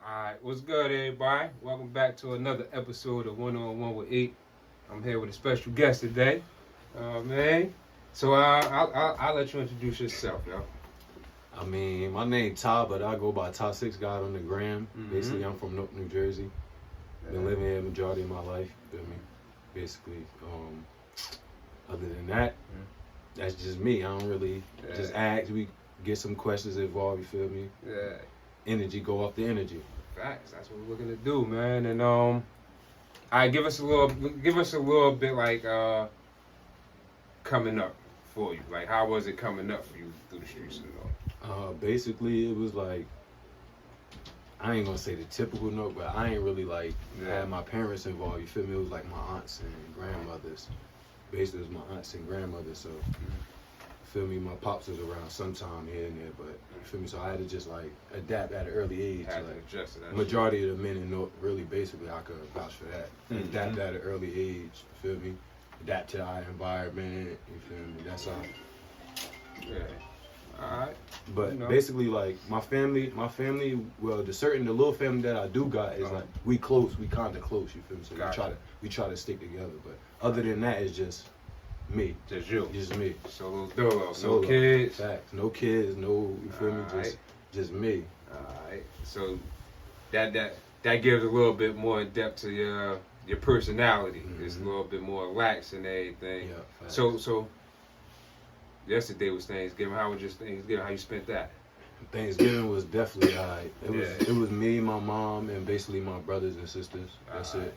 Alright, what's good, everybody? Welcome back to another episode of One on One with E. I'm here with a special guest today, man. So I'll let you introduce yourself, yo. I mean, my name Ty, but I go by TY6IXGOD on the gram. Basically, I'm from Newark, New Jersey. Been living here the majority of my life. Feel me? Basically, other than that, that's just me. I don't really just ask. We get some questions involved. You feel me? Yeah. Energy go off the energy. Facts. That's what we're looking to do, man. And alright, give us a little bit like coming up for you. Like, how was it coming up for you through the streets and all? Basically, it was like, I ain't gonna say the typical note, but I ain't really like had my parents involved. You feel me? It was like my aunts and grandmothers. Basically, it was my aunts and grandmothers. So, feel me? My pops was around sometime here and there, but you feel me? So I had to just like adapt at an early age. Had like, to adjust to that majority of the men in North, really, basically, I could vouch for that. Adapt at an early age. You feel me? Adapt to our environment. You feel me? That's how. Yeah. Alright. But basically, like my family, well, the little family that I do got is like we close, we kind of close. You feel me? So we try to stick together. But other than that, it's just me. Just you. Just me. Solo dolo. Solo. No kids. Facts. No kids. No. You feel me? Just me. Alright. So that gives a little bit more in depth to your personality. It's a little bit more lax and everything. Yeah. Facts. So. Yesterday was Thanksgiving. How was your Thanksgiving? How you spent that? Thanksgiving was definitely alright. It was me, my mom, and basically my brothers and sisters. That's it.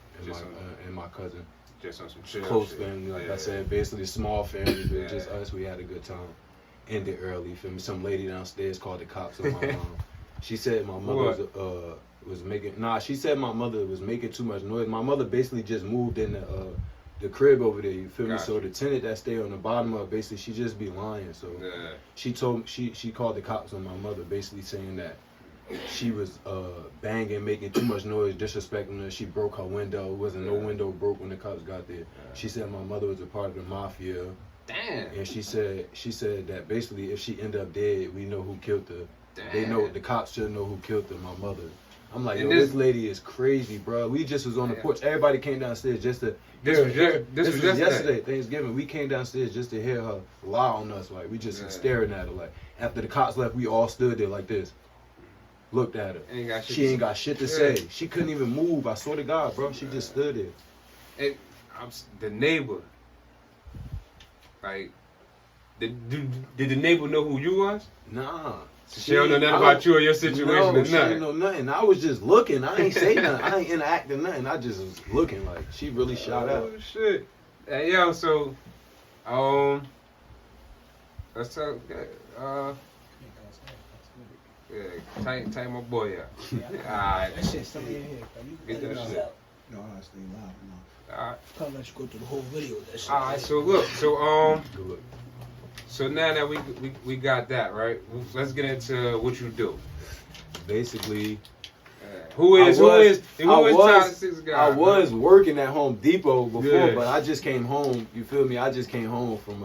And my cousin. Just on some chill close shit. family, like I said, basically small family, but just us. We had a good time. Ended early. You feel me? Some lady downstairs called the cops on my mom. She said my mother was making. Nah, she said my mother was making too much noise. My mother basically just moved in the crib over there. You feel me? So the tenant that stayed on the bottom of, basically, she just be lying. So she called the cops on my mother, basically saying that she was banging, making too much noise, disrespecting her. She broke her window. It wasn't no window broke when the cops got there. She said my mother was a part of the mafia. Damn. And she said that basically if she ended up dead, we know who killed her. Damn. They know, the cops should know who killed her, my mother. I'm like, yo, this lady is crazy, bro. We just was on the porch. Everybody came downstairs just to. This was yesterday, Thanksgiving. We came downstairs just to hear her lie on us. Like, we just staring at her. Like, after the cops left, we all stood there like this. Looked at her. She ain't got shit to say. She couldn't even move. I swear to God, bro. She just stood there. And the neighbor, like, did the neighbor know who you was? Nah. She don't know nothing about you or your situation or nothing. She didn't know nothing. I was just looking. I ain't say nothing. I ain't interacting nothing. I just was looking. Like, she really shot out. Oh, shit. Hey, yo, so, let's talk, tighten my boy up. Alright. That shit stay in here. Get that shit. No, I stay loud enough. Alright. Can't let you go through the whole video with that shit. Alright, so look, so now that we got that, right? Let's get into what you do. Basically, who is TY6IXGOD? I was working at Home Depot before, but I just came home. You feel me? I just came home from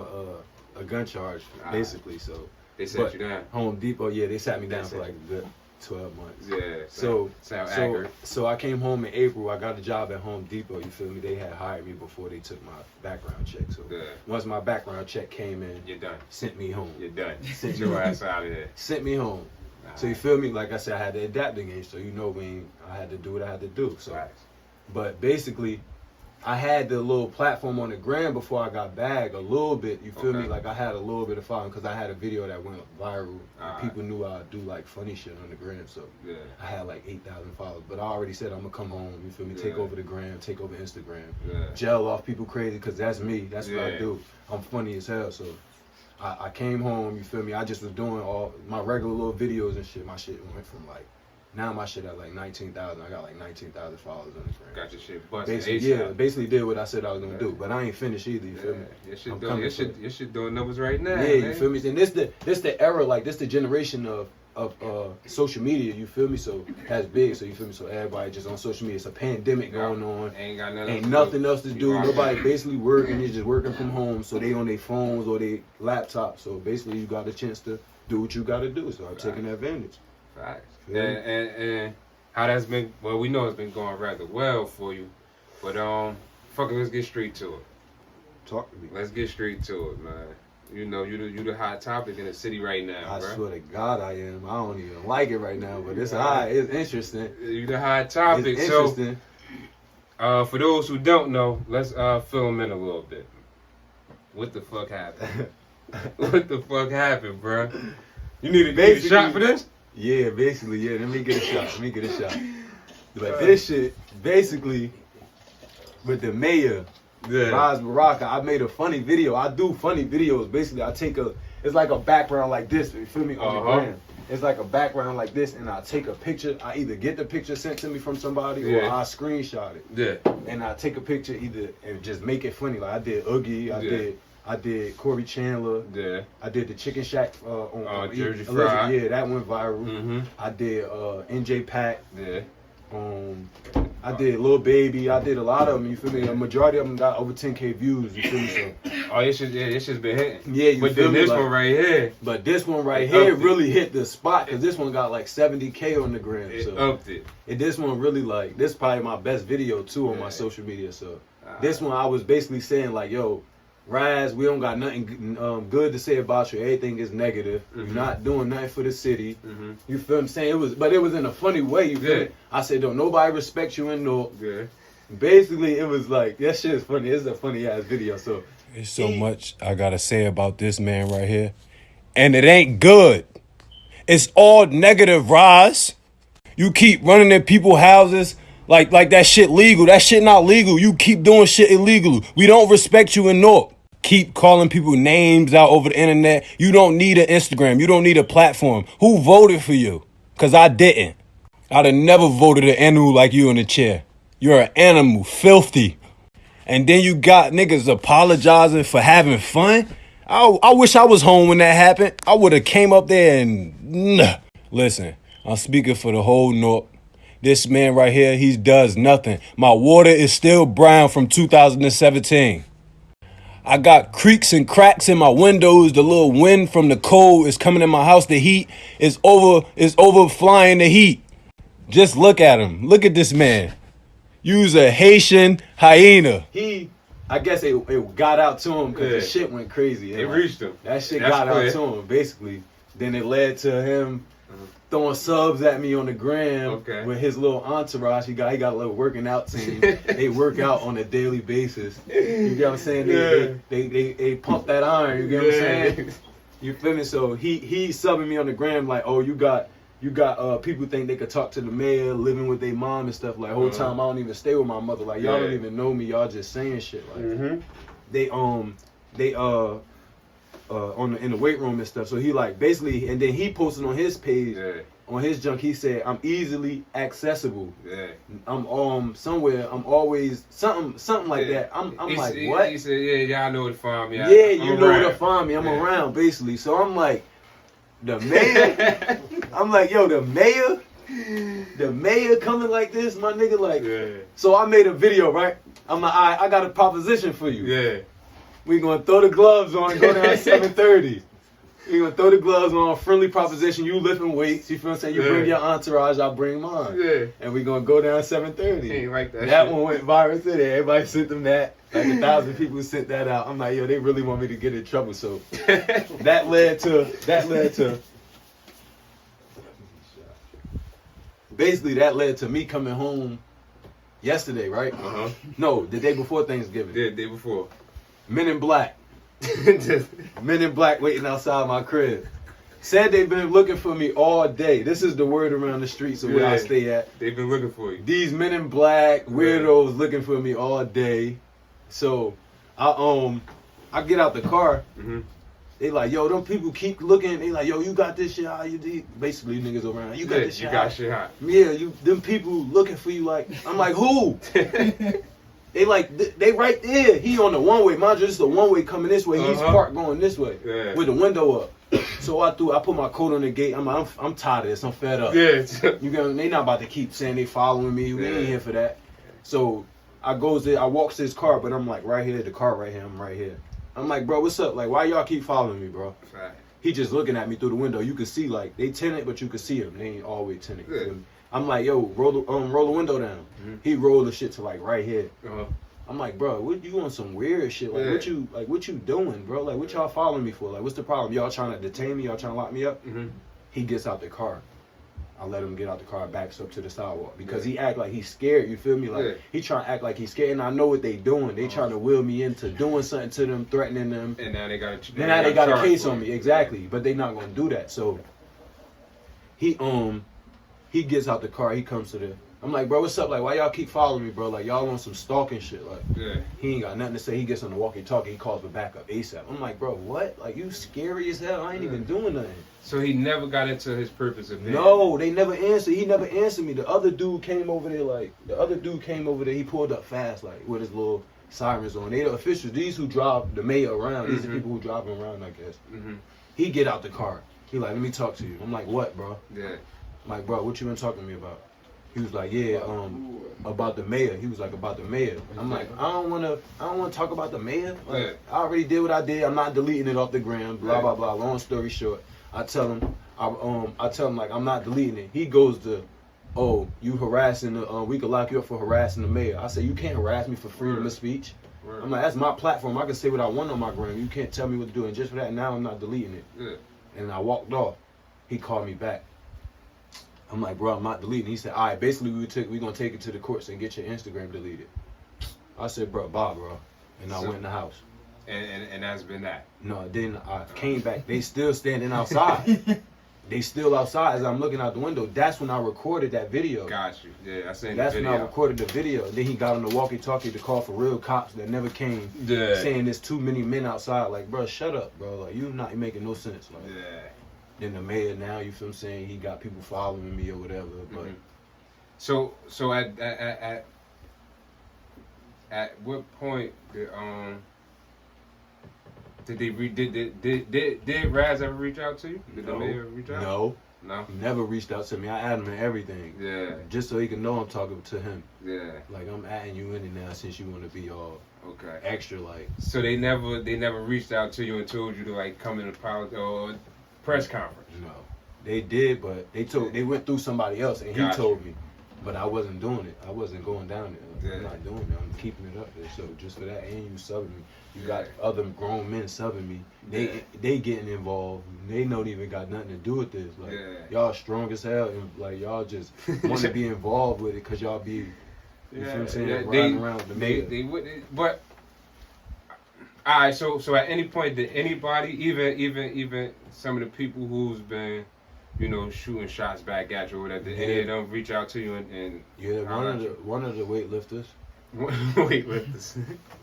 a gun charge, basically. So they sat you down. Home Depot, they sat me down for like a good 12 months. Yeah. So I came home in April. I got a job at Home Depot. You feel me? They had hired me before they took my background check. So once my background check came in, you're done. Sent me home. You're done. Sent your ass out of there. Sent me home. So you feel me? Like I said, I had to adapt again. So you know, I had to do what I had to do. So, but basically, I had the little platform on the gram before I got bagged a little bit. You feel me? Like I had a little bit of following because I had a video that went viral. And people knew I do like funny shit on the gram. So I had like 8,000 followers. But I already said I'm gonna come home. You feel me? Take over the gram, take over Instagram, gel off people crazy because that's me. That's what I do. I'm funny as hell. So I came home. You feel me? I just was doing all my regular little videos and shit. My shit went from like. Now my shit at like 19,000. I got like 19,000 followers on Instagram. Got your shit busted. Basically did what I said I was gonna do, but I ain't finished either. You feel me? Your shit doing numbers right now. Yeah, you feel me? And this the era, like this the generation of social media. You feel me? So that's big. So you feel me? So everybody just on social media. It's a pandemic going on. Ain't nothing else to do. Nobody basically working. They're just working from home. So they on their phones or their laptops. So basically, you got a chance to do what you got to do. So I'm taking advantage. Facts. And how that's been. Well, we know it's been going rather well for you, but fuck it, let's get straight to it. Talk to me. Let's get straight to it, man. You know, you the hot topic in the city right now, I bro. swear to God I am. I don't even like it right now, but it's alright. It's interesting. You the hot topic. It's interesting. So, for those who don't know, let's fill them in a little bit. What the fuck happened? What the fuck happened, bro? You need a shot for this? Yeah, basically, yeah. Let me get a shot. But this shit, basically, with the mayor, Raz Baraka, I made a funny video. I do funny videos. Basically, it's like a background like this. You feel me? On the gram. It's like a background like this, and I take a picture. I either get the picture sent to me from somebody, or I screenshot it. Yeah. And I take a picture either and just make it funny. Like I did Oogie, I did Corey Chandler. Yeah. I did the Chicken Shack on Jersey Fried. Yeah, that went viral. Mm-hmm. I did NJ Pack. Yeah. I did Lil Baby. I did a lot of them. You feel me? A majority of them got over 10K views. You feel me? So. Oh, it's just been hitting. Yeah, you but feel then me? this Like, one right here. But this one right here really hit the spot because this one got like 70K on the gram. It so upped it. And this one really like this probably my best video too on my social media. So this one I was basically saying like, yo, Raz, we don't got nothing good to say about you. Everything is negative. You're not doing nothing for the city. You feel what I'm saying? It was in a funny way. You feel me? I said, don't nobody respect you in North. Yeah. Basically, it was like, that shit is funny. It's a funny ass video. So there's so much I gotta say about this man right here. And it ain't good. It's all negative, Raz. You keep running in people's houses like that shit legal. That shit not legal. You keep doing shit illegal. We don't respect you in North. Keep calling people names out over the internet. You don't need an Instagram. You don't need a platform. Who voted for you? Because I didn't. I'd have never voted an animal like you in the chair. You're an animal. Filthy. And then you got niggas apologizing for having fun? I wish I was home when that happened. I would have came up there and... Listen, I'm speaking for the whole North. This man right here, he does nothing. My water is still brown from 2017. I got creaks and cracks in my windows. The little wind from the cold is coming in my house. The heat is overflying the heat. Just look at him. Look at this man. You's a Haitian hyena. I guess it got out to him because the shit went crazy. It reached him. That shit got out to him, basically. Then it led to him throwing subs at me on the gram with his little entourage. He got a little working out team. They work out on a daily basis. You get what I'm saying? They pump that iron. You get what I'm saying? You feel me? So he's subbing me on the gram like, oh, you got people think they could talk to the mayor, living with their mom and stuff. Like whole time I don't even stay with my mother. Like y'all don't even know me. Y'all just saying shit. Like they in the weight room and stuff. So he like basically, and then he posted on his page, on his junk, he said, I'm easily accessible. Yeah. I'm somewhere, I'm always something like that. I'm like, what? He said, yeah, y'all know where to find me. Yeah, you know where to find me. I'm around basically. So I'm like, the mayor? I'm like, yo, the mayor coming like this, my nigga, like. So I made a video, right? I'm like, all right, I got a proposition for you. Yeah. We gonna throw the gloves on and go down 7:30. We gonna throw the gloves on, friendly proposition. You lifting weights, you feel what I'm saying? You bring your entourage, I'll bring mine. Yeah. And we gonna go down 7:30. Ain't like that. That one went viral today. Everybody sent them that. Like 1,000 people sent that out. I'm like, yo, they really want me to get in trouble. So that led to. Basically, that led to me coming home yesterday, right? No, the day before Thanksgiving. Yeah, the day before. Men in Black. Men in Black waiting outside my crib. Said they've been looking for me all day. This is the word around the streets of where I stay at. They've been looking for you. These Men in Black weirdos looking for me all day. So I get out the car. They like, yo, them people keep looking. They like, yo, you got this shit how you did. Basically, niggas around. You got this shit you got shit hot. Yeah, them people looking for you like. I'm like, who? They like, they right there. He on the one way. Mind you, this is the one way coming this way. He's parked going this way with the window up. So I put my coat on the gate. I'm tired of this. I'm fed up. Yeah. They not about to keep saying they following me. We ain't here for that. So I walks to his car, but I'm like right here, the car right here. I'm right here. I'm like, bro, what's up? Like, why y'all keep following me, bro? Right. he just looking at me through the window. You could see like they tinted, but you could see him. They ain't always tinted. You Yeah. feel me? I'm like, yo, roll the window down. Mm-hmm. He rolled the shit to like right here. Uh-huh. I'm like, bro, what you on some weird shit? Like, Yeah. what you doing, bro? Like, what y'all following me for? Like, what's the problem? Y'all trying to detain me? Y'all trying to lock me up? Mm-hmm. He gets out the car. I let him get out the car, backs up to the sidewalk because he act like he's scared. You feel me? Like he trying to act like he's scared, and I know what they doing. They trying to will me into doing something to them, threatening them. And now they got a case on me, exactly. But they not gonna do that. So he gets out the car. He comes to the. I'm like, bro, what's up? Like, why y'all keep following me, bro? Like, y'all on some stalking shit. Like, he ain't got nothing to say. He gets on the walkie-talkie. He calls for backup ASAP. I'm like, bro, what? Like, you scary as hell. I ain't even doing nothing. So he never got into his purpose of being. No, they never answered. He never answered me. The other dude came over there. He pulled up fast, like, with his little sirens on. They the officials. These who drive the mayor around. These are people who drive him around, I guess. Mm-hmm. He get out the car. He like, let me talk to you. I'm like, what, bro? Yeah. I'm like, bro, what you been talking to me about? He was like, yeah, about the mayor. He was like, about the mayor. I'm like, I don't wanna talk about the mayor. Like, I already did what I did. I'm not deleting it off the gram. Blah blah blah. Long story short, I tell him like I'm not deleting it. He goes to, oh, you harassing the we could lock you up for harassing the mayor. I said, you can't harass me for freedom of speech. I'm like, that's my platform. I can say what I want on my gram. You can't tell me what to do. And just for that, now I'm not deleting it. Yeah. And I walked off. He called me back. I'm like, bro, I'm not deleting. He said, all right, basically we gonna take it to the courts and get your Instagram deleted. I said, bro, bye, bro. And I went in the house. And that's been that. No, then I came back. They still standing outside. They still outside as I'm looking out the window. That's when I recorded that video. Got you. Yeah, I seen That's the video. when I recorded the video. And then he got on the walkie-talkie to call for real cops that never came. Yeah. Saying there's too many men outside. Like, bro, shut up, bro. Like, you not making no sense. Like, Yeah. then the mayor now, you feel what I'm saying? He got people following me or whatever. But So at what point did Raz ever reach out to you? Did the mayor reach out? No. He never reached out to me. I added him in everything. Yeah. Just so he can know I'm talking to him. Yeah. Like, I'm adding you in it now since you want to be all Okay. extra, like. So they never reached out to you and told you to like come in a press conference. No. They did, but they went through somebody else and he told me. But I wasn't doing it. I wasn't going down there. I'm not doing it. I'm keeping it up there. So just for that, and you subbing me. You got other grown men subbing me. They getting involved. They don't even got nothing to do with this. Like y'all strong as hell, and like y'all just want to be involved with it because y'all be. You feel what I'm saying? Riding around with the mayor. But all right. So at any point did anybody, even some of the people who's been, shooting shots back at you or whatever, did any of them reach out to you and yeah, one of the weightlifters. Weightlifters.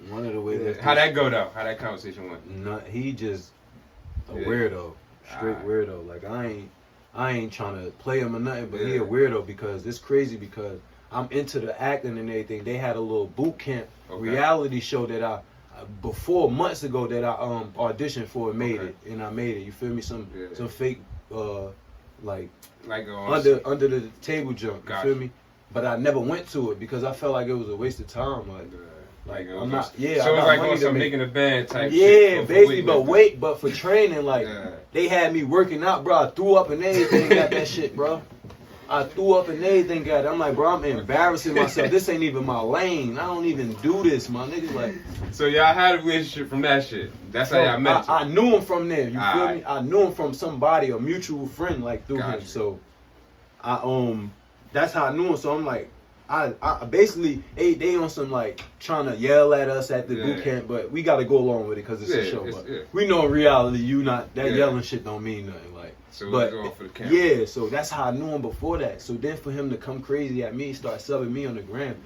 One of the weightlifters. How'd that go though? How'd that conversation went? No, he just a weirdo, straight weirdo. Like I ain't trying to play him or nothing, but he a weirdo because it's crazy because I'm into the acting and everything. They had a little boot camp reality show that I before months ago that I auditioned for and made it, and I made it. You feel me? Some fake like under the table jump. You feel me? But I never went to it because I felt like it was a waste of time. Like I'm not. Yeah, so it was like on some making a band type. Yeah, shit basically, but for training, like they had me working out, bro. I threw up and everything, got that shit, bro. I threw up and everything, got it. I'm like, bro, I'm embarrassing myself. This ain't even my lane. I don't even do this, my nigga. Like, so y'all had a relationship from that shit. That's how y'all met. I knew him from there. You feel me? I knew him from somebody, a mutual friend, like through him. So, that's how I knew him. So I'm like, I basically they on some like trying to yell at us at the boot camp, but we got to go along with it because it's a show. But we know in reality, that yelling shit don't mean nothing. Like, so but going for the camera. Yeah, so that's how I knew him before that. So then for him to come crazy at me, start subbing me on the gram,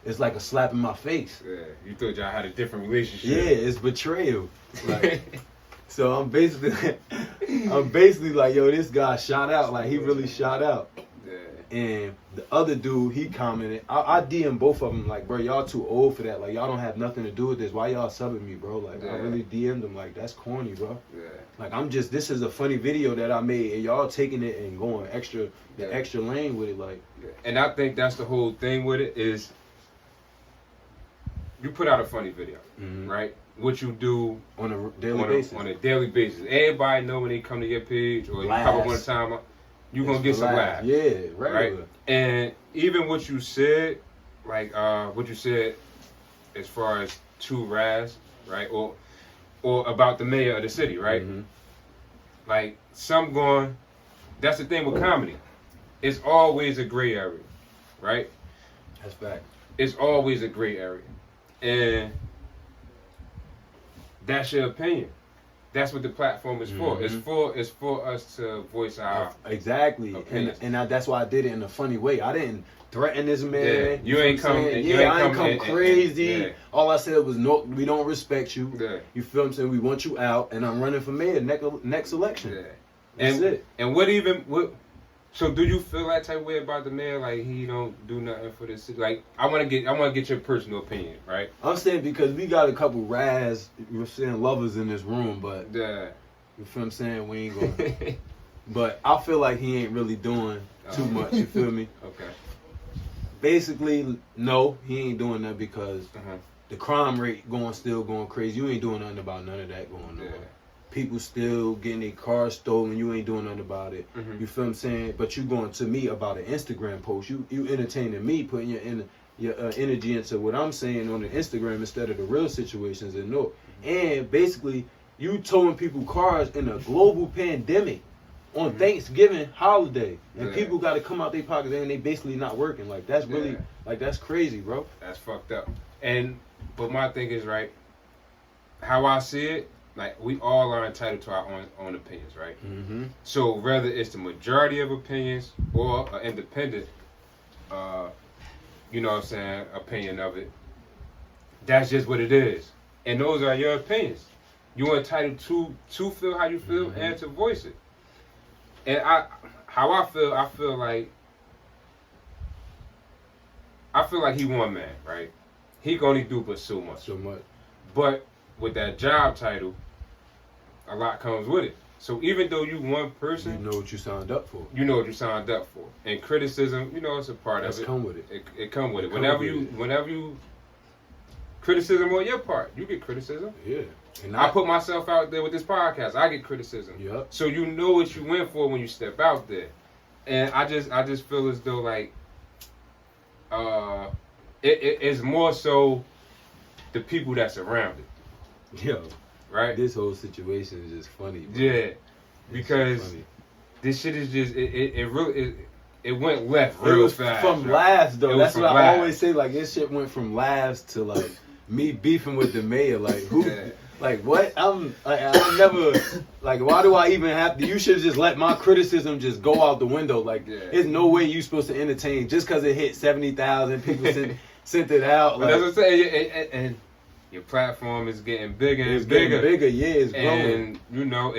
it's like a slap in my face. Yeah, you thought y'all had a different relationship. Yeah, it's betrayal. Like, so I'm basically like, yo, this guy shot out. Like he really shot out. And the other dude, he commented, I DM both of them, like, bro, y'all too old for that. Like, y'all don't have nothing to do with this. Why y'all subbing me, bro? Like, I really DM'd them, like, that's corny, bro. Like, this is a funny video that I made, and y'all taking it and going extra lane with it, like. And I think that's the whole thing with it is, you put out a funny video, right? what you do on a daily basis. On a daily basis. Everybody know when they come to your page or you come up one time, you gonna get some laughs. Yeah, regular. Right? And even what you said, like what you said as far as to Raz, right? Or about the mayor of the city, right? Mm-hmm. Like some going, that's the thing with comedy. It's always a gray area, right? That's fact. It's always a gray area. And that's your opinion. That's what the platform is for. Mm-hmm. It's for us to voice our exactly. opinions. And that's why I did it in a funny way. I didn't threaten this man. Yeah. You ain't come. I ain't come crazy. All I said was no. We don't respect you. Yeah. You feel what I'm saying? We want you out, and I'm running for mayor next election. Yeah. That's it. And what? So do you feel that type of way about the mayor? Like he don't do nothing for the city? Like I want to get your personal opinion, right? I'm saying because we got a couple we're saying lovers in this room, but Yeah. you feel what I'm saying? We ain't going. But I feel like he ain't really doing too much. You feel me? Okay. Basically, no, he ain't doing that because the crime rate still going crazy. You ain't doing nothing about none of that going on. Yeah. People still getting their cars stolen. You ain't doing nothing about it. Mm-hmm. You feel what I'm saying? But you going to me about an Instagram post. You entertaining me, putting your energy into what I'm saying on the Instagram instead of the real situations. And basically, you towing people cars in a global pandemic on Thanksgiving holiday, and people got to come out their pockets and they basically not working. Like that's really that's crazy, bro. That's fucked up. But my thing is, right, how I see it, like we all are entitled to our own opinions, right? Mm-hmm. So whether it's the majority of opinions or an independent, you know what I'm saying, opinion of it, that's just what it is. And those are your opinions. You're entitled to feel how you feel and to voice it. And I feel like he one man, right? He can only do but so much. But with that job title, a lot comes with it. So even though you one person, you know what you signed up for. You know what you signed up for. And criticism, you know, it's a part of it. Come with it. It come with it. Whenever you criticism on your part, you get criticism. Yeah. And I put myself out there with this podcast. I get criticism. Yep. So you know what you went for when you step out there. And I just feel as though like it's more so the people that's around it. Yo. Right? This whole situation is just funny, bro. Yeah. Because this shit is just it went left real fast. From laughs though. That's what I always say, like this shit went from laughs to like me beefing with the mayor. Like who like what? I'm never like why do I even have to you should just let my criticism just go out the window. Like there's no way you supposed to entertain just cause it hit 70,000 people sent it out. But that's what I'm saying. And your platform is getting bigger and bigger. Yeah, it's growing. And you look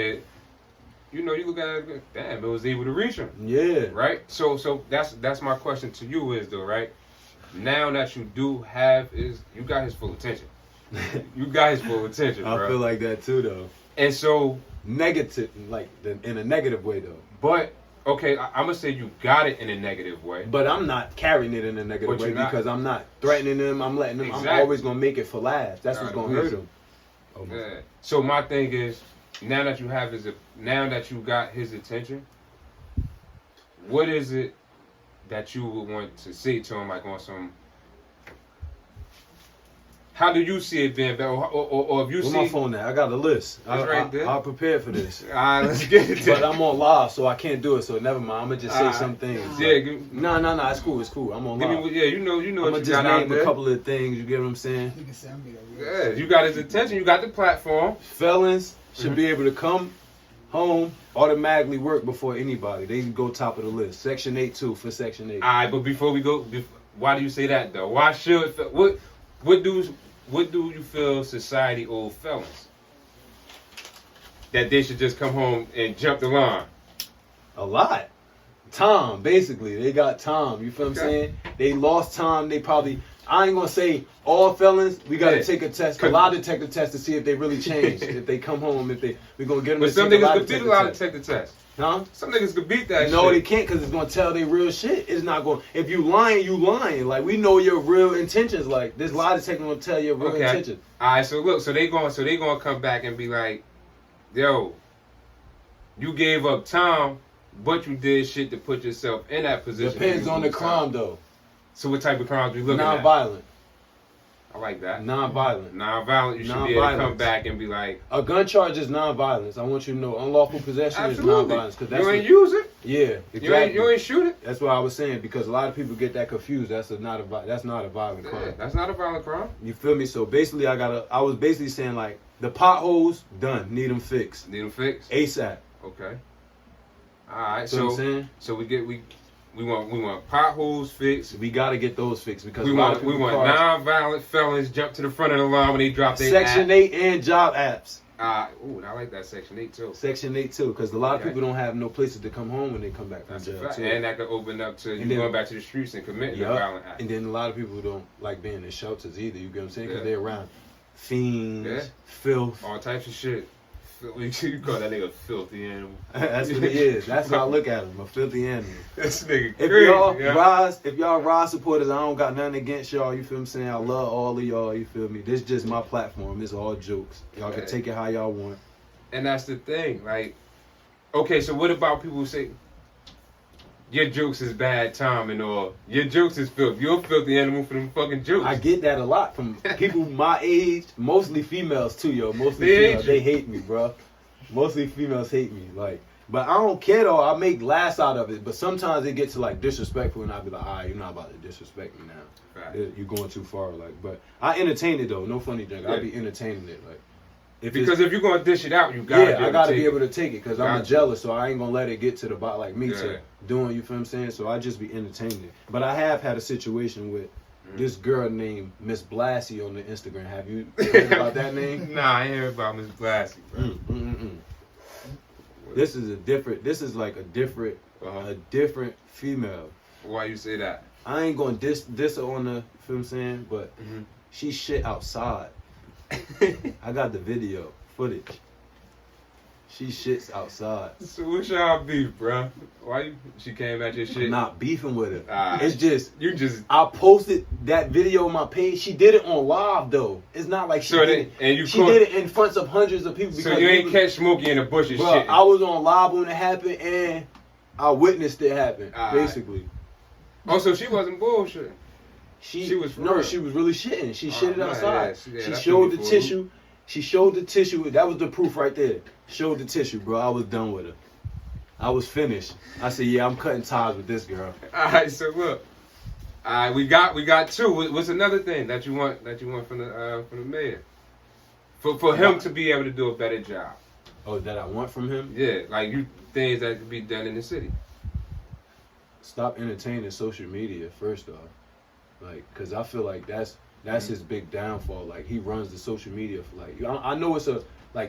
at it, damn, it was able to reach him. Yeah. Right? So that's my question to you is though, right? Now that you do have you got his full attention. You got his full attention, bro. I feel like that too though. And so negative in a negative way though. But okay, I'm gonna say you got it in a negative way. But I'm not carrying it in a negative way because I'm not threatening them. I'm letting them. Exactly. I'm always gonna make it for laughs. That's what's gonna hurt them. Yeah. So my thing is, now that you got his attention, what is it that you would want to say to him, like on some? How do you see it being better, or if you see? Where's my phone at? I got a list. Right there. I prepared for this. All right, let's get it. But I'm on live, so I can't do it. So never mind. I'm gonna just say some things. Yeah. No. It's cool. I'm on live. You know. I'm what gonna you just got out name there. a couple of things. You get what I'm saying? Yeah, you got his attention. You got the platform. Felons should be able to come home, automatically work before anybody. They can go top of the list. Section 8 too for Section 8. All right, but before we go, why do you say that though? Why should what do you feel society owes felons? That they should just come home and jump the line? A lot. Time, basically. They got time. You feel what I'm saying? They lost time. They probably, I ain't gonna say all felons. We gotta Yeah. take a test, a lie detector test to see if they really changed. If they come home, we gonna get them. But to some take a niggas lie could beat a detector lie test. detector test. Huh? Some niggas could beat that shit. No, they can't because it's gonna tell they real shit. It's not going. If you lying, you lying. Like we know your real intentions. Like this lie detector gonna tell your real intentions. All right, so look, so they gonna come back and be like, yo, you gave up time, but you did shit to put yourself in that position. Depends on the crime though. So what type of crimes we looking at? Non-violent. I like that. Non-violent. Non-violent. You should be able to come back and be like, a gun charge is non-violence. I want you to know, unlawful possession is absolutely. non-violence. Cause that's You ain't use it. Yeah, exactly. You ain't shoot it. That's what I was saying because a lot of people get that confused. That's not a violent crime. Yeah, that's not a violent crime. You feel me? So basically, I was basically saying like the potholes done, need them fixed. Need them fixed. ASAP. Okay. All right. So, what I'm saying? So we want potholes fixed. We gotta get those fixed because We want non-violent felons jump to the front of the line when they drop their Section 8 and job apps. Ooh, I like that Section 8 too. Section 8 too, because a lot of people don't have no places to come home when they come back from That's a jail fact. too. And that could open up to you going back to the streets and committing a violent act. And then a lot of people don't like being in shelters either. You get what I'm saying? Because Yeah. they're around fiends, filth. All types of shit. You call that nigga a filthy animal. That's what he is. That's how I look at him, a filthy animal. This nigga If crazy. y'all Rise supporters, I don't got nothing against y'all. You feel me? Saying I love all of y'all. You feel me? This just my platform. It's all jokes. Y'all can take it how y'all want. And that's the thing. Like, okay, so what about people who say your jokes is bad timing or your jokes is filth? You're a filthy animal for them fucking jokes. I get that a lot from people my age, mostly females too, yo. Mostly They females. They hate me, bro. Mostly females hate me. Like, but I don't care though. I make laughs out of it. But sometimes it gets to like disrespectful, and I be like, all right, you're not about to disrespect me now. Right. You're going too far. Like, but I entertain it though. No funny joke. Yeah. I be entertaining it. Like, Because if you're gonna dish it out, you gotta. I gotta be able to take it because I'm Gotcha. jealous, so I ain't gonna let it get to the bottom like me Yeah. to doing. You feel what I'm saying? So I just be entertaining it. But I have had a situation with this girl named Miss Blassie on the Instagram. Have you heard about that name? Nah, I ain't heard about Miss Blassie, bro. This is like a different female. Why you say that? I ain't gonna diss her on the, you feel what I'm saying? But she shit outside. I got the video footage. She shits outside. So what's y'all beef, bro? Why she came at your shit? I'm not beefing with her. Alright. It's just You just I posted that video on my page. She did it on live though. It's not like she did it. And you She did it in front of hundreds of people. So you ain't catch Smokey in the bush and Bro, shit. I was on live when it happened and I witnessed it happen. Alright. Basically. Oh, so she wasn't bullshit. She was for real. She was really shitting. She shitted no, outside. yeah, She that's showed pretty the cool. tissue. She showed the tissue. That was the proof right there. Showed the tissue, bro. I was done with her. I was finished. I said, yeah, I'm cutting ties with this girl. Alright, so look. Alright, we got two. What's another thing that you want from the mayor? For him to be able to do a better job. Oh, that I want from him? Yeah, like things that could be done in the city. Stop entertaining social media, first off. Like, because I feel like that's his big downfall. Like, he runs the social media for, like, I know it's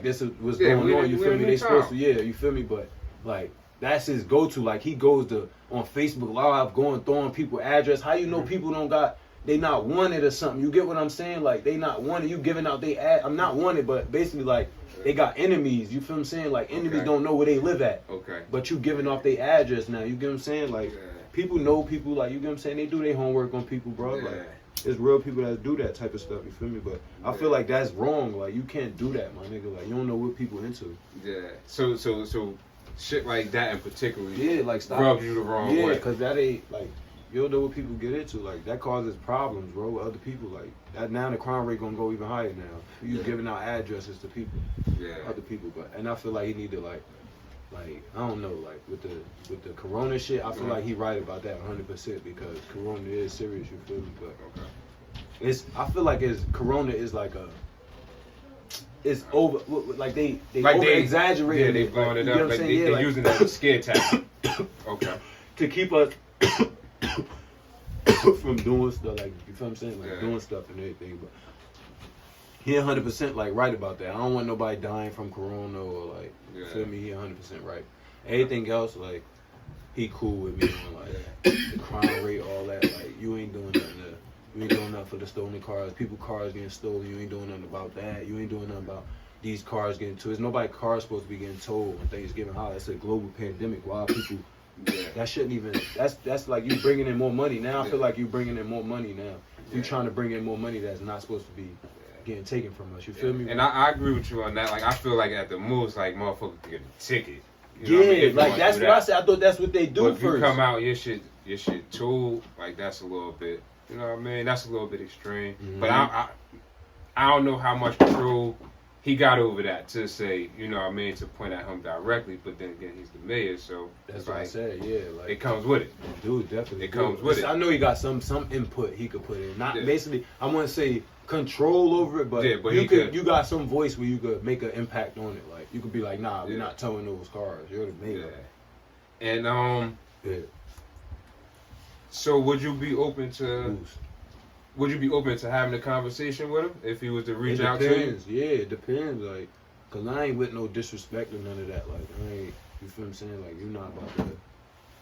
this is what's going on, you feel me? They supposed to, you feel me? But, like, that's his go-to. Like, he goes on Facebook Live, throwing people address. How you know people they not wanted or something? You get what I'm saying? Like, they not wanted. You giving out they ad. I'm not wanted, but basically, like, they got enemies. You feel what I'm saying? Like, enemies don't know where they live at. Okay. But you giving off their address now. You get what I'm saying? Like, people know people. Like, you get what I'm saying? They do their homework on people, bro. Yeah. Like, it's real people that do that type of stuff. You feel me? But I feel like that's wrong. Like, you can't do that, my nigga. Like, you don't know what people into. Yeah. So shit like that in particular. Yeah, like, stop. Rubs you the wrong way. Yeah, because that ain't, like, you don't know what people get into. Like, that causes problems, bro, with other people. Like, that now the crime rate gonna go even higher now. You giving out addresses to people, other people. But and I feel like he need to like I don't know, like with the corona shit. I feel like he right about that 100% because corona is serious. You feel me? But I feel like corona is like it's over. Like they over exaggerated. Yeah, they blowing it you up. know what Like I'm they saying? using that as a scare tactic. Okay. To keep us from doing stuff, like, you feel what I'm saying, like doing stuff and everything. But he 100% like right about that. I don't want nobody dying from corona or like, you feel me? He 100% right. Everything else, like, he cool with me on like the crime rate, all that. Like, you ain't doing nothing to You ain't doing nothing for the stolen cars. People cars getting stolen. You ain't doing nothing about that. You ain't doing nothing about these cars getting towed. There's nobody cars supposed to be getting towed on Thanksgiving holiday. It's a global pandemic. Why people? Yeah. That shouldn't even. That's like you bringing in more money now. I feel like you bringing in more money now. You trying to bring in more money that's not supposed to be getting taken from us. You feel me? And I agree with you on that. Like I feel like at the most, like motherfuckers get a ticket. You know what I mean? Like that's what I said. I thought that's what they do But if first. you come out your shit too, like that's a little bit, you know what I mean? That's a little bit extreme. But I don't know how much control he got over that to say, you know what I mean, to point at him directly. But then again, he's the mayor, so That's it's what like, I said. Yeah, like it comes with it. Dude, definitely. It comes with it. I know he got some input he could put in. Not basically. I wouldn't say control over it, but, but you got some voice where you could make an impact on it. Like you could be like, nah, we're not towing those cars. You're the mayor. And so would you be open to? Would you be open to having a conversation with him if he was to reach out to you? Yeah, it depends. Like, cause I ain't with no disrespect or none of that. Like, I ain't. You feel what I'm saying? Like, you're not about to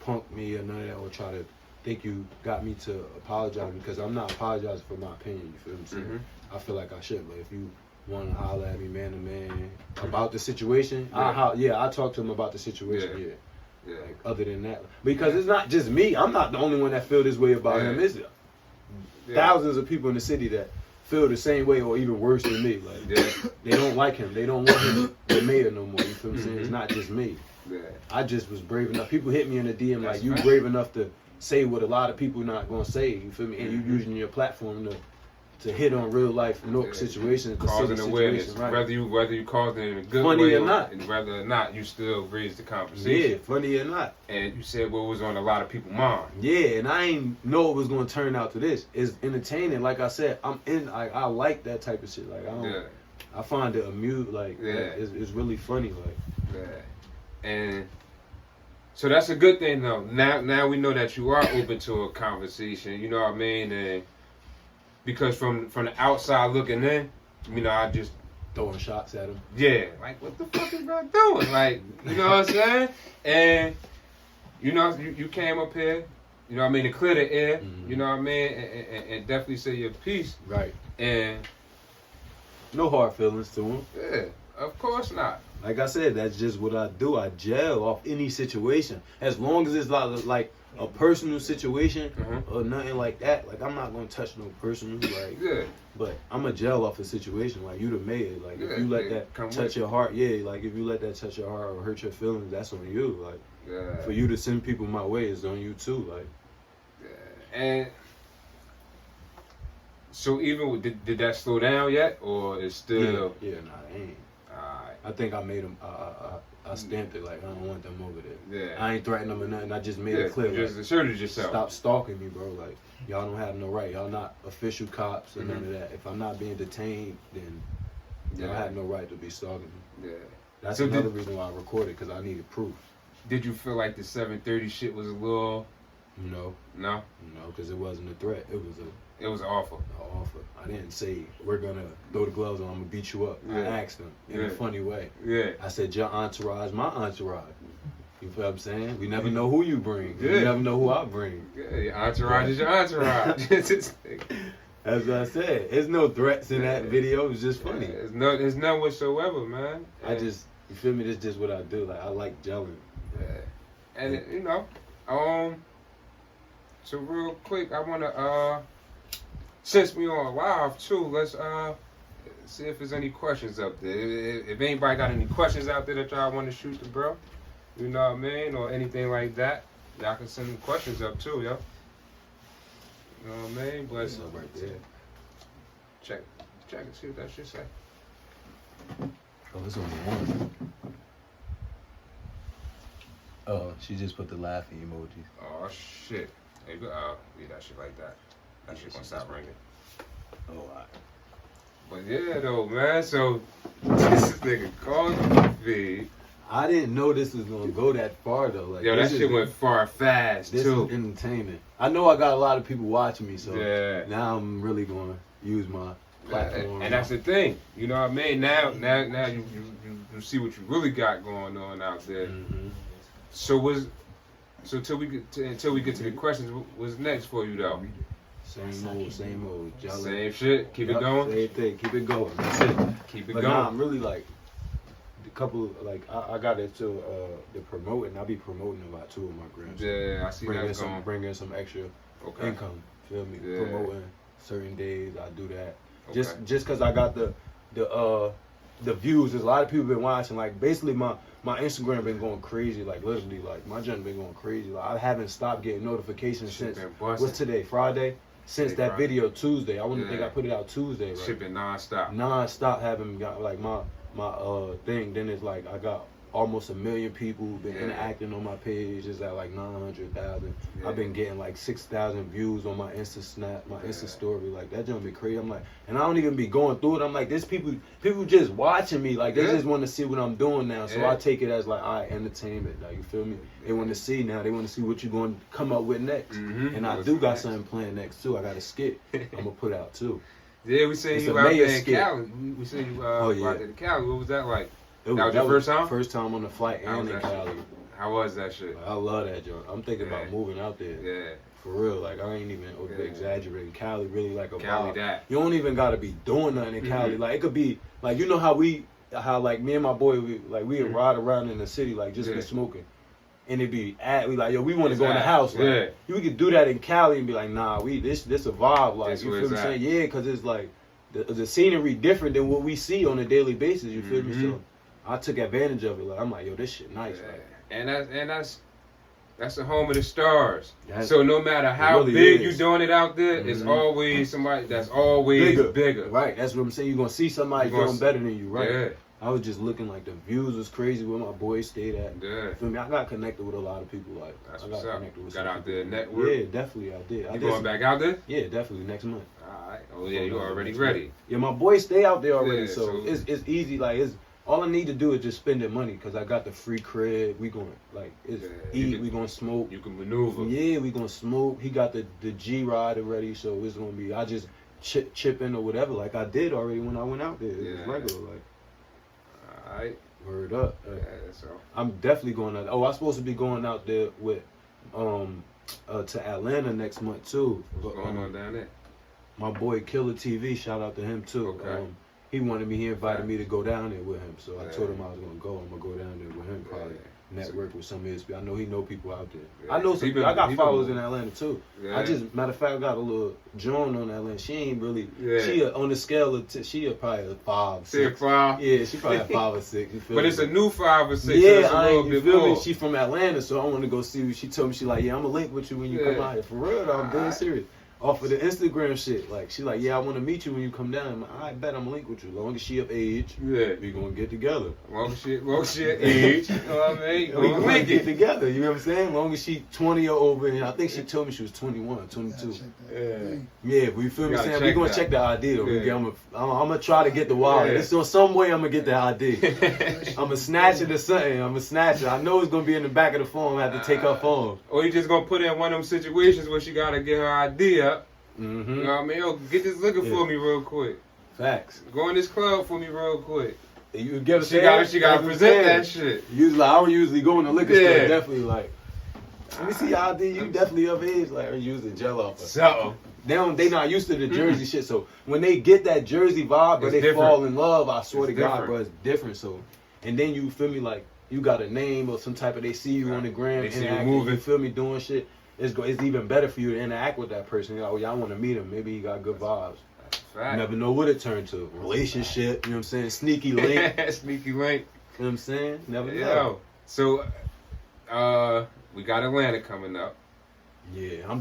punk me or none of that, or try to think you got me to apologize, because I'm not apologizing for my opinion. You feel what I'm saying? I feel like I should, but if you want to holler at me man to man about the situation, I talk to him about the situation. Yeah. Like, other than that, because it's not just me. I'm not the only one that feel this way about him. It's thousands of people in the city that feel the same way or even worse than me. Like they don't like him. They don't want him the mayor no more. You feel what I'm saying? It's not just me. I just was brave enough. People hit me in the DM like, you brave enough to say what a lot of people not gonna say. You feel me? And you using your platform to hit on real life situations, causing awareness, right? whether you caused it in a good funny way or not, and whether or not you still raised the conversation. Yeah, funny or not. And you said what was on a lot of people's mind. Yeah, and I ain't know it was gonna turn out to this. It's entertaining. Like I said, I like that type of shit. Like I find it amusing. Like it's really funny. Like and so that's a good thing though. Now we know that you are open to a conversation. You know what I mean? And because from the outside looking in, you know, I just throwing shots at him. Yeah, like what the fuck is that doing? Like, you know what I'm saying? And you know, you came up here, you know what I mean, to clear the air, you know what I mean, and definitely say your piece. Right. And no hard feelings to him. Yeah, of course not. Like I said, that's just what I do. I gel off any situation, as long as it's not like a personal situation or nothing like that. Like I'm not gonna touch no personal. Like, but I'm a gel off a situation. Like you the mayor. Like if you let that touch your heart, like if you let that touch your heart or hurt your feelings, that's on you. Like for you to send people my way is on you too. Like, and so even did that slow down yet, or is still? Yeah, nah, it ain't. I think I made them. I stamped it like I don't want them over there. Yeah. I ain't threatening them or nothing. I just made it clear. Just like, asserted yourself. Stop stalking me, bro. Like y'all don't have no right. Y'all not official cops or none of that. If I'm not being detained, then y'all have no right to be stalking me. Yeah. That's another reason why I recorded, because I needed proof. Did you feel like the 730 shit was a little? No. No, because it wasn't a threat. It was an offer. An offer. I didn't say we're gonna throw the gloves on. I'm gonna beat you up. I asked him in a funny way. Yeah. I said your entourage, my entourage. You feel what I'm saying? We never know who you bring. You never know who I bring. Yeah, your entourage is your entourage. As I said, there's no threats in that video. It's just funny. There's none whatsoever, man. You feel me? This is just what I do. Like I like gelling. Yeah. And you know, so real quick, I wanna since we on live too, let's see if there's any questions up there. If anybody got any questions out there that y'all want to shoot to bro, you know what I mean, or anything like that, y'all can send them questions up too, yo. You know what I mean? But right there. Check and see what that shit say. Oh, it's only one. Oh, she just put the laughing emojis. Oh shit. There you go. Yeah, that shit like that. That shit gonna stop ringing. Oh, all right. But yeah, though, man. So this nigga called the feed. I didn't know this was gonna go that far though. Like, yo, that shit went far fast this too. This is entertainment. I know I got a lot of people watching me, so now I'm really gonna use my platform. And that's the thing, you know what I mean? Now you see what you really got going on out there. So until we get to the questions, what's next for you though? Same old. Jealous. Same shit. Keep it Yup, going. Same thing. Keep it going. That's it. Keep it But going. nah, I'm really like a couple like I got into the promoting. I be promoting a lot too with my grams. Yeah, I see that going. Bring in some extra income. Feel me? Yeah. Promoting certain days. I do that. Okay. Just cause I got the views. There's a lot of people been watching. Like basically my Instagram been going crazy. Like literally, like my junk been going crazy. Like I haven't stopped getting notifications Shit since been busting. what's today? Friday. Since Today, that Friday. video Tuesday. I wouldn't think Yeah. I put it out Tuesday. Right? Shit been non-stop. Non-stop having got like my thing. Then it's like I got almost 1 million people been Yeah. interacting on my page. It's at like 900,000. Yeah. I've been getting like 6,000 views on my Insta Snap, my Insta story. Like that junk be crazy. I'm like, and I don't even be going through it. I'm like, there's people just watching me. Like they Yeah. just want to see what I'm doing now. So Yeah. I take it as like, all right, entertainment. Like you feel me? They want to see now. They want to see what you're going to come up with next. Mhm. And I What's do got next? something planned next too. I got a skit I'm gonna put out too. Yeah, we seen It's you a out mayor there in skit. Cali. We seen you Oh, yeah. out there in Cali. What was that like? That was your first time? First time on the flight How and was in that Cali. shit? How was that shit? I love that joint. I'm thinking about Yeah. moving out there. Yeah. For real. Like I ain't even Yeah. exaggerating. Cali really like a Cali vibe. that. You don't even gotta be doing nothing in Cali. Mhm. Like it could be like you know how like me and my boy we Mhm. ride around in the city like just Yeah. be smoking. And it'd be we like, yo, we want to It's go in the at. house. Like, Yeah. we could do that in Cali and be like, nah, this a vibe. Like This you where feel me it's saying? at. Yeah, because it's like the scenery different than what we see on a daily basis. You feel me? Mhm. So I took advantage of it. Like I'm like, yo, this shit nice. Yeah. Like, And that's the home of the stars. That's- So no matter how really big is. you doing it out there, it's Mhm. always somebody that's always bigger. Right, that's what I'm saying. You're gonna see somebody You gonna doing see- better than you, right? Yeah. I was just looking like the views was crazy where my boys stayed at. Yeah. Feel me? I got connected with a lot of people. Like That's I what's got up. connected with Got some out there people. network. Yeah, definitely I did. I You did going some- back out there? Yeah, definitely next month. Alright. Oh yeah, you already ready. Yeah, my boys stay out there already, Yeah, so so- it's easy. Like it's all I need to do is just spend the money because I got the free crib. We going like it's Yeah, you eat. can- We gonna smoke. You can maneuver. Yeah, we gonna smoke. He got the G ride already, so it's gonna be I just chip in or whatever like I did already when I went out there. It was Yeah. regular like Alright. word up. Yeah, so I'm definitely going out. Oh, I'm supposed to be going out there with to Atlanta next month too. what's But, going on down there? my boy Killer TV, shout out to him too. Okay. He wanted me. He invited me to go down there with him, so I Yeah. told him I was gonna go. I'm gonna go down there with him, probably Yeah. network with some of his people. I know he know people out there. Yeah. I know some. He been- I got he been followers in moving. Atlanta too. Yeah. I just matter of fact, I got a little Joan on Atlanta. She ain't really. Yeah. She on the scale of she probably a 5, 6. 5. Yeah, she probably a 5 or 6. You feel But me? it's a new 5 or 6. Yeah, so it's a I little ain't, you bit feel me? more. She from Atlanta, so I want to go see what she told me. She like, yeah, I'm gonna link with you when you come Yeah. out here. For real, though, I'm dead Alright. serious. Off of the Instagram shit, like she like, yeah, I want to meet you when you come down. I'm like, I bet I'm gonna link with you. Long as she of age, Yeah. we gonna get together. Wrong shit, age. You know what I mean? We Gonna gonna link get it. together. You know what I'm saying? Long as she 20 or over, and I think she told me she was 21, 22. Yeah. Yeah, we feel me Gotta saying we check gonna that. check the ID though. Yeah. I'm gonna try to get the wallet. Yeah. It's on some way I'm gonna get the ID. I'm gonna snatch it or something. I'm gonna snatch it. I know it's gonna be in the back of the phone. I have to take her phone. Or you just gonna put her in one of them situations where she gotta get her ID up. Mm-hmm. You know what I mean? Yo, get this looking Yeah. for me real quick. Facts. Go in this club for me real quick. You get what I'm She saying? gotta That's what present I'm that saying. shit. Usually, I don't usually go in the liquor store. Yeah. Definitely like, let me see your ID. You definitely of age. Like, or use the gel off. So They not used to the Jersey shit. So when they get that Jersey vibe, but It's they different. fall in love, I swear It's to God, different. bro, it's different. So, and then you feel me like you got a name or some type of they see you on the gram, They see you interacting, moving. you feel me doing shit. It's even better for you to interact with that person. You're like, oh yeah, I want to meet him. Maybe he got good vibes. fact. Never know what it turned to. Relationship, you know what I'm saying? Sneaky link, you know Sneaky link. what I'm saying? Never know. Yo. So we got Atlanta coming up. Yeah, I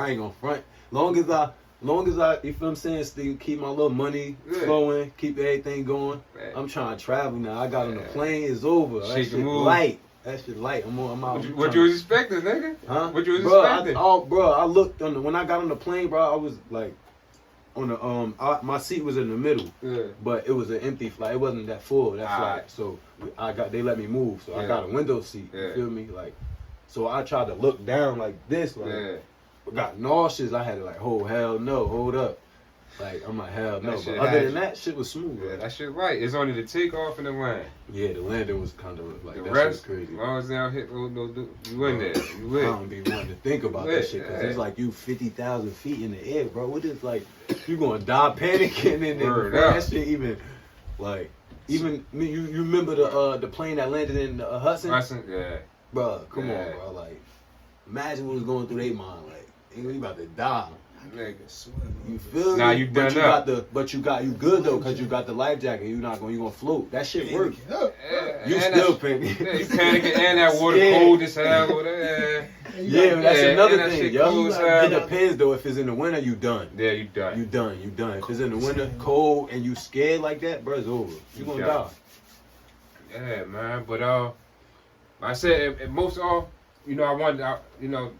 ain't gonna front. Long as I, you feel what I'm saying, still keep my little money Yeah. flowing, keep everything going. Man. I'm trying to travel now. I got on the Yeah. plane, it's over. That Shake shit and move. light. That shit light. I'm out. What you was expecting, nigga? Huh? What you was bro, expecting? I looked on when I got on the plane, bro. I was like, on the my seat was in the middle, Yeah. but it was an empty flight. It wasn't that full that Alright. flight, so they let me move. So I Yeah. got a window seat. Yeah. You feel me? Like, so I tried to look down like this, like. Yeah. Got nauseous. I had to like, oh hell no, hold up. Like, I'm like, hell no. That But shit other had than you. that, shit was smooth. Yeah, Right? that shit right. It's only the takeoff and the land. Yeah, the landing was kind of like, The that shit was rest, crazy. as long as they don't hit, you in there. You I lit. don't be wanting to think about Lit, that shit because yeah. it's like you 50,000 feet in the air, bro. What is like, you gonna die panicking and then Word before up. that shit even, like, even, you remember the plane that landed in Hudson? Yeah. Bro, come Yeah. on, bro. Like, imagine what was going through their mind. Like, we about to die. Nigga. You feel Nah, me? you but done you up. you good though, cause you got the life jacket. You gonna float. That shit works. Yeah, You and still that- panicking. Yeah, you panicking and that water Scared. cold as hell. Whatever. Yeah, that's Yeah, another and that thing, shit yo. cool as It hell. depends though. If it's in the winter, you done. Yeah, you done. You done. If it's in the winter, cold, and you scared like that, bro, it's over. You gonna done. die. Yeah, man. But like I said, most off, I wanted,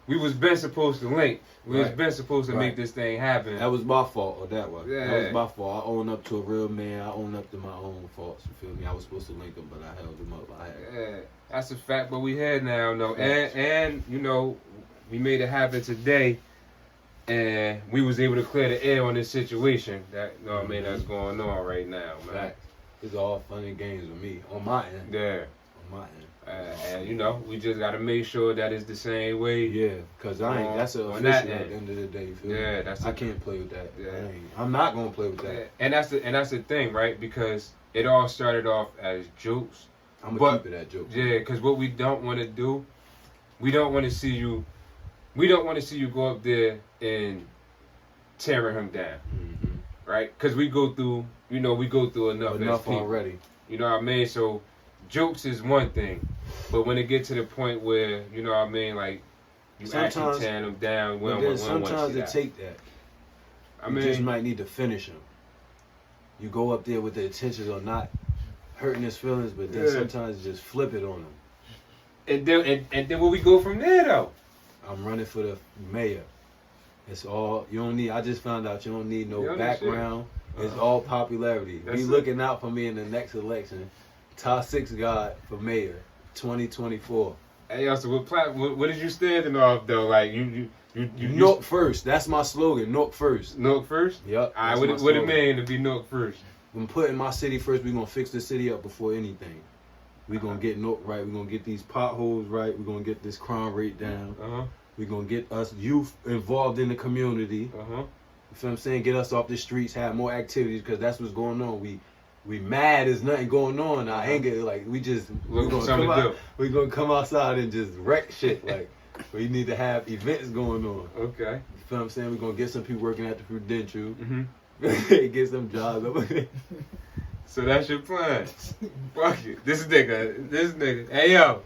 we was been supposed to link. We was Right. been supposed to Right. make this thing happen. That was my fault, or that was. Yeah. That was my fault. I own up to a real man. I own up to my own faults. You feel me? I was supposed to link them, but I held them up. Yeah, that's a fact. But we had now, no, Facts. and we made it happen today, and we was able to clear the air on this situation. That what I mean, that's going on right now, man. Facts. It's all fun and games with me on my end. Yeah. On my end. And we just gotta make sure that it's the same way. Yeah, cause I ain't. That's On official that at end. the end of the day. You feel me? Yeah, that's I can't play with that. Yeah. I'm not gonna play with that. Yeah, and that's the thing, right? Because it all started off as jokes. I'm But- gonna keep it at joke. Yeah, because what we don't want to do, we don't want to see you go up there and tearing him down, Mm-hmm. right? Because we go through enough as Enough people. already. You know what I mean? So jokes is one thing, but when it get to the point where like you actually Sometimes- tearing them down, we But don't then want to sometimes see it that. take that. I You just mean, might need to finish him. You go up there with the intentions of not hurting his feelings, but then Yeah. sometimes you just flip it on him. and then where we go from there though? I'm running for the mayor. It's all you don't need. I just found out you don't need no You don't need background. shit. It's all popularity. That's Be it. looking out for me in the next election. TY6IXGOD for mayor, 2024. Hey, yo, so what is you standing off though? Like you Nork first. That's my slogan. Nork first. Nork first? Yup. Alright, that's what my it slogan. mean to be Nork first? I'm putting my city first. We're gonna fix the city up before anything. We're gonna get Nork right. We're gonna get these potholes right. We're gonna get this crime rate down. Uh-huh. We're gonna get us youth involved in the community. Uh-huh. You feel what I'm saying? Get us off the streets, have more activities, because that's what's going on. We mad, there's nothing going on. Our anger, like we just Looking for gonna something come to out, do. we're gonna come outside and just wreck shit. Like we need to have events going on. Okay. You feel what I'm saying? We're gonna get some people working at the Prudential, Mm-hmm. get some jobs over there. So that's your plan. Fuck it. This nigga. Hey yo,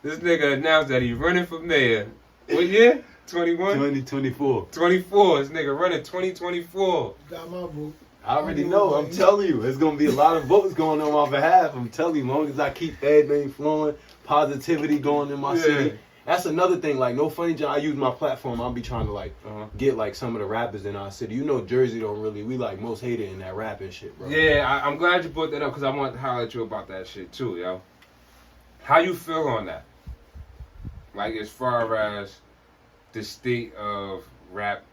this nigga announced that he's running for mayor. What year? 21? 2024. 24. This nigga running 2024. Got my vote. I already know. I'm telling you, there's gonna be a lot of votes going on my behalf. I'm telling you, as long as I keep everything flowing, positivity going in my Yeah. city. That's another thing. Like, no funny job. I use my platform. I'll be trying to Uh-huh. get like some of the rappers in our city. You know, Jersey don't really. We like most hated in that rapping shit, bro. Yeah, I'm glad you brought that up because I want to holler at you about that shit too, yo. How you feel on that? Like as far as the state of rap.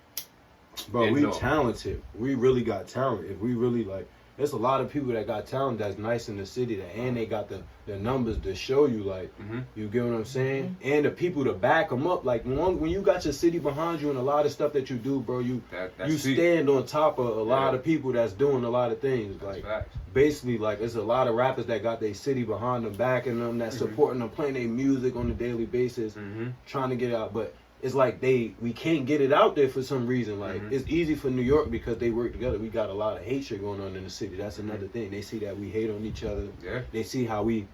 Bro, And we no. talented. We really got talent. If we really like, there's a lot of people that got talent that's nice in the city, that and they got the numbers to show you, like, Mm-hmm. you get what I'm saying? And the people to back them up. Like, when you got your city behind you and a lot of stuff that you do, bro, you stand on top of a lot of people that's doing a lot of things. That's Like, facts. basically, like, there's a lot of rappers that got their city behind them, backing them, that supporting them, playing their music on a daily basis, Mm-hmm. trying to get it out. But it's like we can't get it out there for some reason. Like, Mhm. it's easy for New York because they work together. We got a lot of hate shit going on in the city. That's another thing. They see that we hate on each other. Yeah. They see how we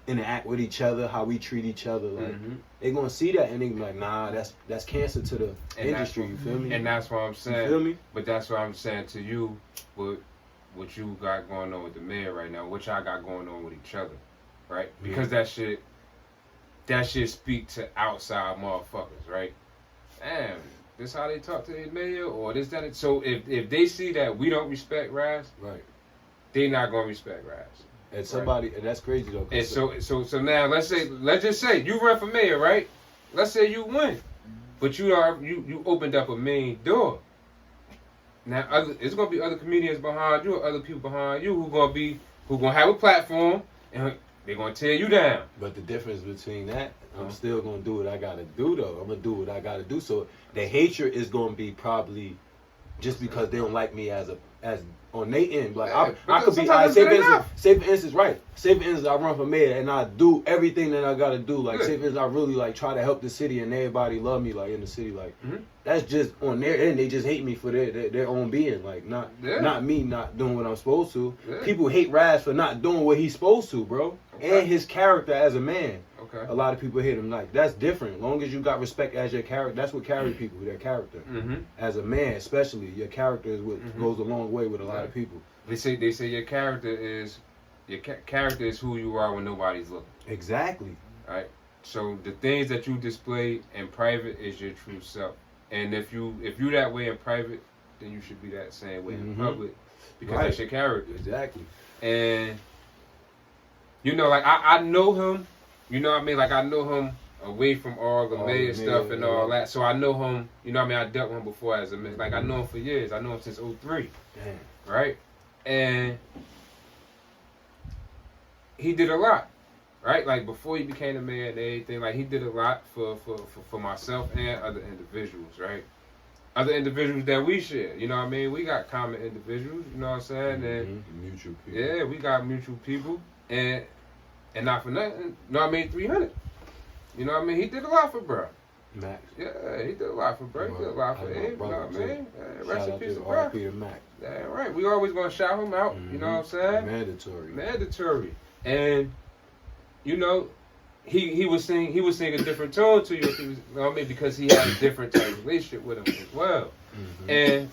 interact with each other, how we treat each other. Like, Mhm. they gonna see that and they be like, nah, that's cancer to the industry. You feel me? And that's what I'm you saying. feel me? But that's what I'm saying to you, what you got going on with the mayor right now, what y'all got going on with each other, right? Because that shit speak to outside motherfuckers, right? Damn, this how they talk to the mayor, or this that. So if they see that we don't respect Raz, Right. they not gonna respect Raz. And somebody, and that's crazy though. 'cause And so now let's just say you run for mayor, right? Let's say you win, but you opened up a main door. Now, it's gonna be other comedians behind you, or other people behind you who gonna have a platform and they're gonna tear you down. But the difference between that, I'm still gonna do what I gotta do though. I'm gonna do what I gotta do. So the hatred is gonna be probably just because they don't like me as on their end. Like I could be say for instance, right. Say for instance I run for mayor and I do everything that I gotta do. Like say for instance I really like try to help the city and everybody love me like in the city. Like that's just on their end. They just hate me for their own being. Like not me not doing what I'm supposed to. People hate Raz for not doing what he's supposed to, bro. And his character as a man. Okay. A lot of people hate him. Like that's different. As long as you got respect as your character, that's what carry people. Their character. As a man, especially your character is what goes a long way with a lot of people. They say your character is who you are when nobody's looking. Exactly. Right. So the things that you display in private is your true self. And if you that way in private, then you should be that same way in public because that's your character. Exactly. And you know, like I know him. You know what I mean? Like I know him away from all the mayor stuff and all that. So I know him. You know what I mean? I dealt with him before as a man. Like I know him for years. I know him since 2003. Damn. Right? And he did a lot. Right? Like before he became a mayor and everything, like he did a lot for myself and other individuals, right? Other individuals that we share. You know what I mean? We got common individuals, you know what I'm saying? And mutual people. yeah, we got mutual people. And not for nothing, you know what I mean? 300. You know what I mean? He did a lot for bro. Max. Yeah, he did a lot for bro. He did a lot for Abe, you know what I mean? Rest in peace to bro. R.I.P. to Max. Yeah, right. We always gonna shout him out, you know what I'm saying? Mandatory. And you know, he was singing a different tone to you, if he was, you know what I mean? Because he had a different type of relationship with him as well. And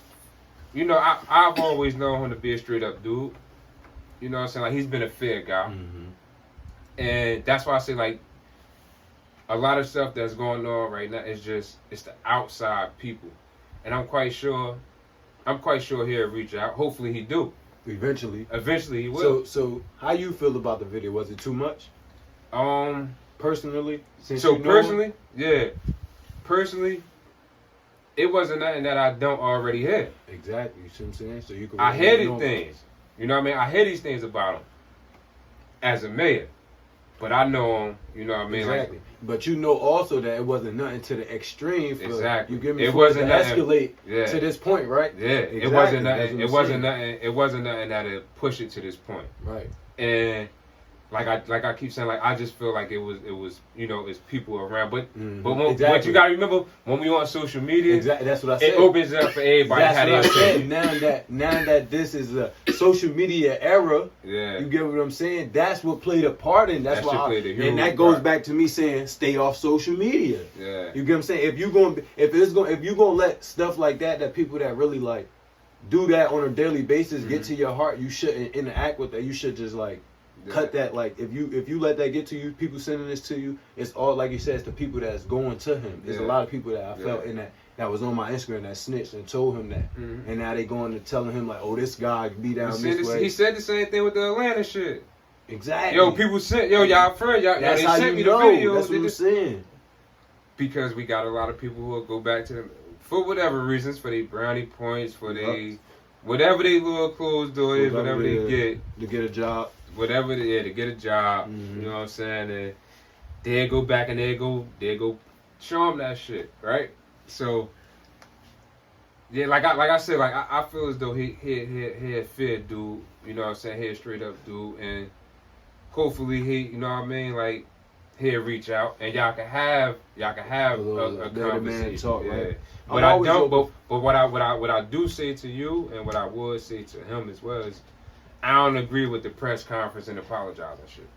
you know, I've always known him to be a straight up dude. You know what I'm saying? Like he's been a fair guy. And that's why I say like a lot of stuff that's going on right now is it's the outside people. And I'm quite sure he'll reach out. Hopefully he do. Eventually he will. So how you feel about the video? Was it too much? Personally? Personally, it wasn't nothing that I don't already hear. Exactly. You see what I'm saying? So you can I hear these things. You know what I mean? I hear these things about him as a mayor. But I know him, you know what I mean? Exactly. Like, but you know also that it wasn't nothing to the extreme for you give me it wasn't to escalate to this point, right? Yeah. Exactly. It wasn't nothing it wasn't nothing that'll push it to this point. Right. And like I keep saying, like I just feel like it was you know, it's people around. But but you gotta remember when we on social media, exactly that's what I said. It opens it up for everybody. That's what I said. Now that this is a social media era, you get what I'm saying? That's what played a part in. That's why and that goes back to me saying stay off social media. Yeah. You get what I'm saying? If you're gonna let stuff like that people that really like do that on a daily basis get to your heart, you shouldn't interact with that. You should just like cut that. Like if you let that get to you, people sending this to you, it's all like he says, the people that's going to him. There's a lot of people that I felt in that was on my Instagram that snitched and told him that, and now they going to telling him like, oh, this guy be down this way. He said the same thing with the Atlanta shit. Exactly. Yo, people sent y'all friends, y'all they sent me the video. That's what I'm saying. Because we got a lot of people who will go back to them for whatever reasons, for their brownie points, for they whatever they little closed doors, whatever they get to get a job. Whatever to get a job, you know what I'm saying? And they go back and they go show them that shit, right? So yeah, like I said, like I feel as though he a fair dude, you know what I'm saying? He a straight up dude, and hopefully he, you know what I mean, like he'll reach out and y'all can have a conversation. Talk, right? But I don't. But what I do say to you and what I would say to him as well is, I don't agree with the press conference and apologizing shit,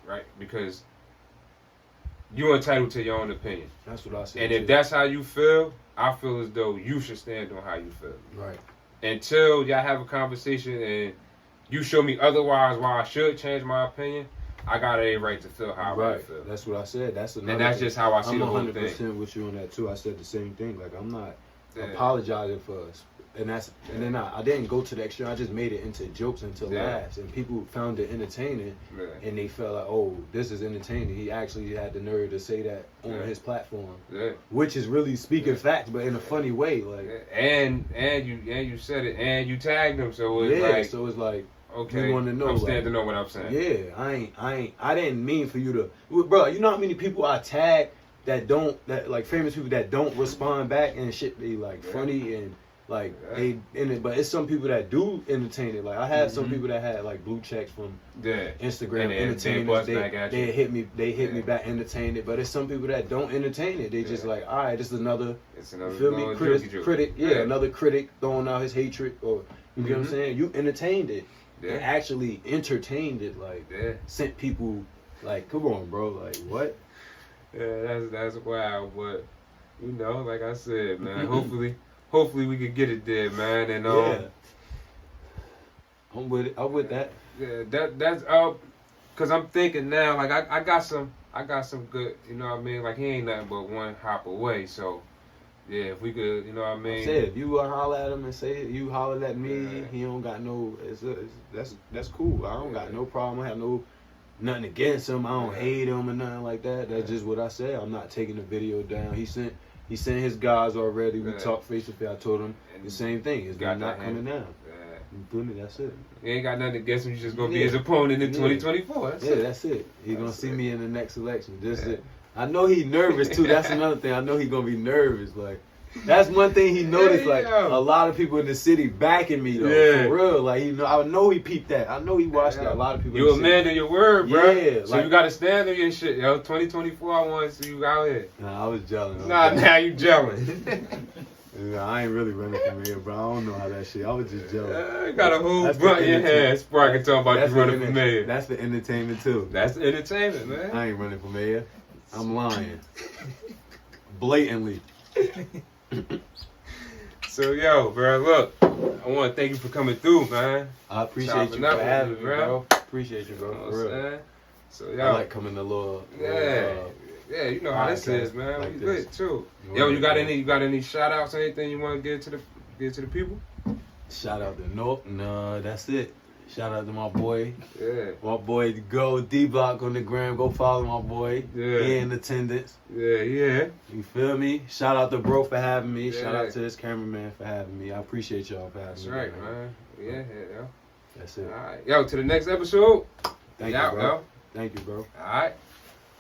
right? Because you're entitled to your own opinion. That's what I said. And if that's how you feel, I feel as though you should stand on how you feel. Right. Until y'all have a conversation and you show me otherwise why I should change my opinion, I got a right to feel how I feel. That's what I said. That's just how I see the whole thing. I'm 100% with you on that too. I said the same thing. Like I'm not apologizing for us. And then I didn't go to the extreme. I just made it into jokes, into laughs, and people found it entertaining, and they felt like, oh, this is entertaining. He actually had the nerve to say that on his platform, which is really speaking facts, but in a funny way, like. And you said it, and you tagged him, so it's like. Okay, you want to know? I'm standing on what I'm saying. Yeah, I didn't mean for you to, bro. You know how many people I tag that like famous people that don't respond back and shit be like funny and. Like they in it, but it's some people that do entertain it. Like I had some people that had like blue checks from Instagram entertainers. They hit me back, entertained it. But it's some people that don't entertain it. They just like, all right, this is another. It's another. You feel me? Critic. Another critic throwing out his hatred, or you get what I'm saying. You entertained it. And actually entertained it. Like sent people like, come on, bro. Like what? Yeah, that's wild. But you know, like I said, man. Hopefully we could get it there, man. And I'm with it. I'm with that. Yeah, that's cause I'm thinking now, like I got some good, you know what I mean? Like he ain't nothing but one hop away. So yeah, if we could, you know what I mean? I said, if you holler at him and say it, you holler at me. He don't got no. That's cool. I don't got no problem. I have nothing against him. I don't hate him or nothing like that. That's just what I said. I'm not taking the video down. He sent his guys already. We talked face to face. I told him the same thing. It's not coming down. You feel me? That's it. You ain't got nothing against him. You just gonna be his opponent in 2024. That's it. He's gonna see me in the next election. It. I know he nervous too. That's another thing. I know he gonna be nervous. Like that's one thing he noticed. Like a lot of people in the city backing me though. For real. Like I know he peeped that. I know he watched that. A lot of people. You a man of your word, bro. Yeah. So you gotta stand on your shit, yo. 2024, I want to see you out here. Nah, I was jealous. Now you jealous. I ain't really running for mayor, bro. I don't know how that shit. I was just jealous. You got a whole blunt in your hand. Spark talking about you running for mayor. That's the entertainment too. That's the entertainment, man. I ain't running for mayor. I'm lying. Blatantly. So yo, bro, look, I want to thank you for coming through, man. I appreciate you for having me, bro. Appreciate you, bro. You know for real. So yo, I like coming to little. Yeah, you know how this is, man. Like we lit too. Yo, you got any shout outs, anything you want to get to the people? Shout out to Nope. No, that's it. Shout out to my boy. Yeah. My boy Go D-Block on the gram. Go follow my boy. Yeah. He in attendance. Yeah. You feel me? Shout out to bro for having me. Yeah. Shout out to this cameraman for having me. I appreciate y'all for having me. That's right, man. Yeah. That's it. All right. Yo, to the next episode. Thank you, bro. Thank you, bro. All right.